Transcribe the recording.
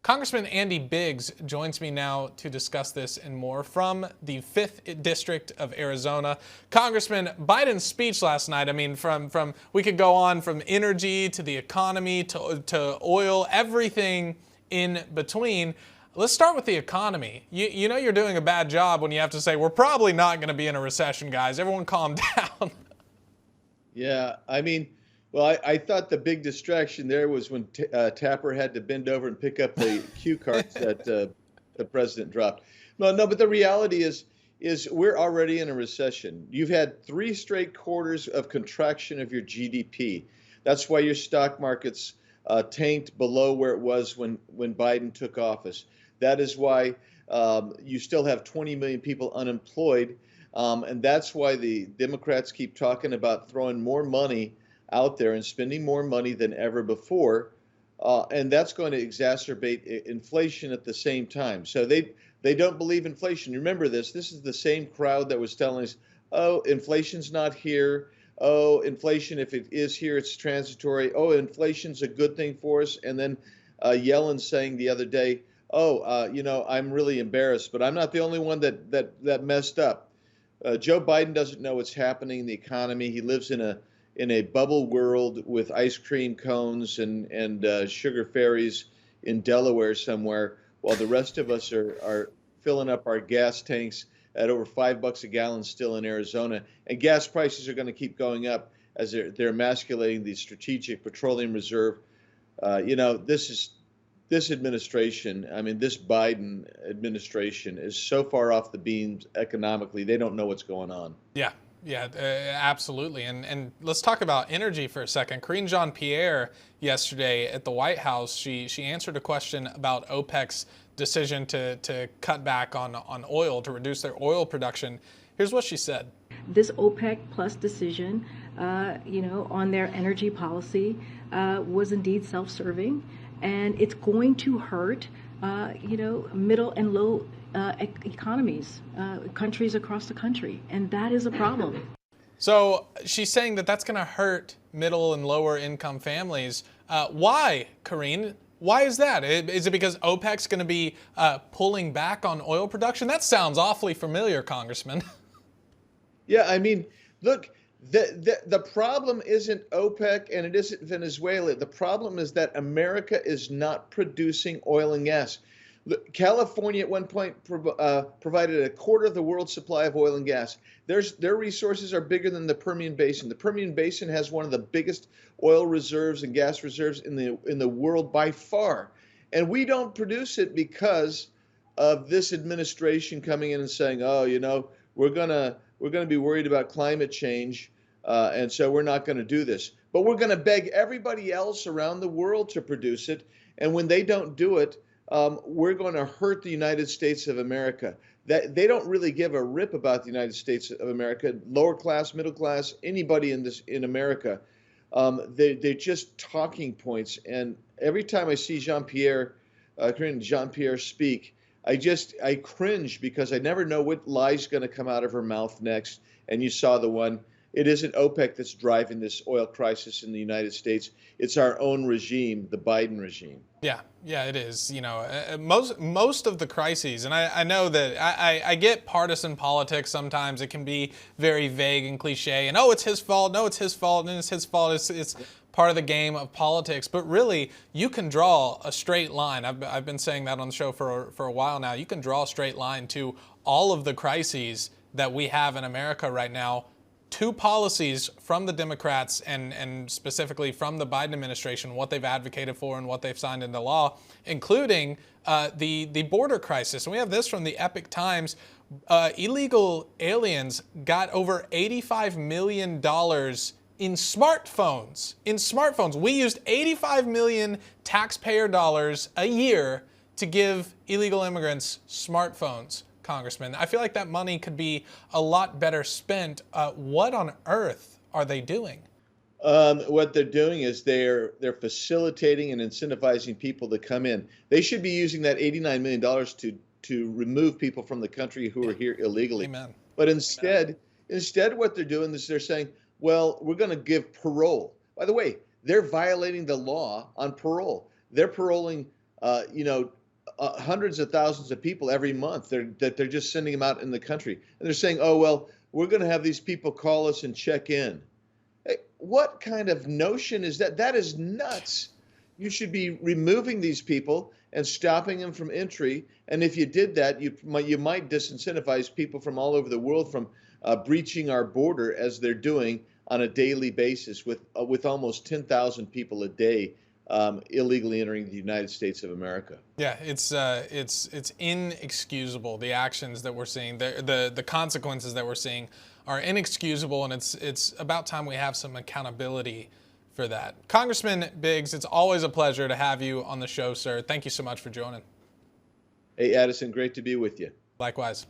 Congressman Andy Biggs joins me now to discuss this and more from the 5th District of Arizona. Congressman, Biden's speech last night, I mean, from we could go on from energy to the economy to oil, everything in between. Let's start with the economy. You know you're doing a bad job when you have to say, we're probably not going to be in a recession, guys. Everyone calm down. Yeah, I mean, well, I thought the big distraction there was when Tapper had to bend over and pick up the cue cards that the president dropped. No, but the reality is we're already in a recession. You've had 3 straight quarters of contraction of your GDP. That's why your stock market's tanked below where it was when Biden took office. That is why you still have 20 million people unemployed. And that's why the Democrats keep talking about throwing more money out there and spending more money than ever before. And that's going to exacerbate inflation at the same time. So they don't believe inflation. Remember this is the same crowd that was telling us, oh, inflation's not here. Oh, inflation, if it is here, it's transitory. Oh, inflation's a good thing for us. And then Yellen saying the other day, I'm really embarrassed, but I'm not the only one that messed up. Joe Biden doesn't know what's happening in the economy. He lives in a bubble world with ice cream cones and sugar fairies in Delaware somewhere, while the rest of us are filling up our gas tanks at over $5 a gallon still in Arizona. And gas prices are going to keep going up as they're emasculating the Strategic Petroleum Reserve. This administration, I mean, this Biden administration is so far off the beams economically, they don't know what's going on. Yeah, absolutely. And let's talk about energy for a second. Karine Jean-Pierre yesterday at the White House, she answered a question about OPEC's decision to cut back on oil, to reduce their oil production. Here's what she said. This OPEC plus decision, on their energy policy was indeed self-serving, and it's going to hurt, middle and low economies, countries across the country, and that is a problem. So she's saying that that's going to hurt middle and lower income families. Why, Karine? Why is that? Is it because OPEC's going to be pulling back on oil production? That sounds awfully familiar, Congressman. Yeah, I mean, look, the problem isn't OPEC and it isn't Venezuela. The problem is that America is not producing oil and gas. California at one point provided a quarter of the world's supply of oil and gas. Their resources are bigger than the Permian Basin. The Permian Basin has one of the biggest oil reserves and gas reserves in the world by far. And we don't produce it because of this administration coming in and saying, we're gonna be worried about climate change, and so we're not going to do this. But we're going to beg everybody else around the world to produce it. And when they don't do it, we're going to hurt the United States of America. That they don't really give a rip about the United States of America, lower class, middle class, anybody in America. They're just talking points. And every time I see Karine Jean-Pierre speak, I cringe because I never know what lie's going to come out of her mouth next. And you saw the one. It isn't OPEC that's driving this oil crisis in the United States. It's our own regime, the Biden regime. Yeah, it is. Most of the crises, and I know that I get partisan politics sometimes. It can be very vague and cliche, and it's his fault. No, it's his fault, and it's his fault. It's part of the game of politics. But really, you can draw a straight line. I've been saying that on the show for a while now. You can draw a straight line to all of the crises that we have in America right now. 2 policies from the Democrats and specifically from the Biden administration, what they've advocated for and what they've signed into law, including the border crisis. And we have this from the Epic Times. Illegal aliens got over $85 million in smartphones. We used 85 million taxpayer dollars a year to give illegal immigrants smartphones. Congressman, I feel like that money could be a lot better spent. What on earth are they doing? What they're doing is they're facilitating and incentivizing people to come in. They should be using that $89 million to remove people from the country who are here illegally. Amen. But instead what they're doing is they're saying, well, we're going to give parole. By the way, they're violating the law on parole. They're paroling hundreds of thousands of people every month. They're just sending them out in the country, and they're saying, "Oh well, we're going to have these people call us and check in." Hey, what kind of notion is that? That is nuts. You should be removing these people and stopping them from entry. And if you did that, you might disincentivize people from all over the world from breaching our border as they're doing on a daily basis with almost 10,000 people a day illegally entering the United States of America. Yeah, it's inexcusable. The actions that we're seeing, the consequences that we're seeing, are inexcusable, and it's about time we have some accountability for that. Congressman Biggs, it's always a pleasure to have you on the show, sir. Thank you so much for joining. Hey, Addison, great to be with you. Likewise.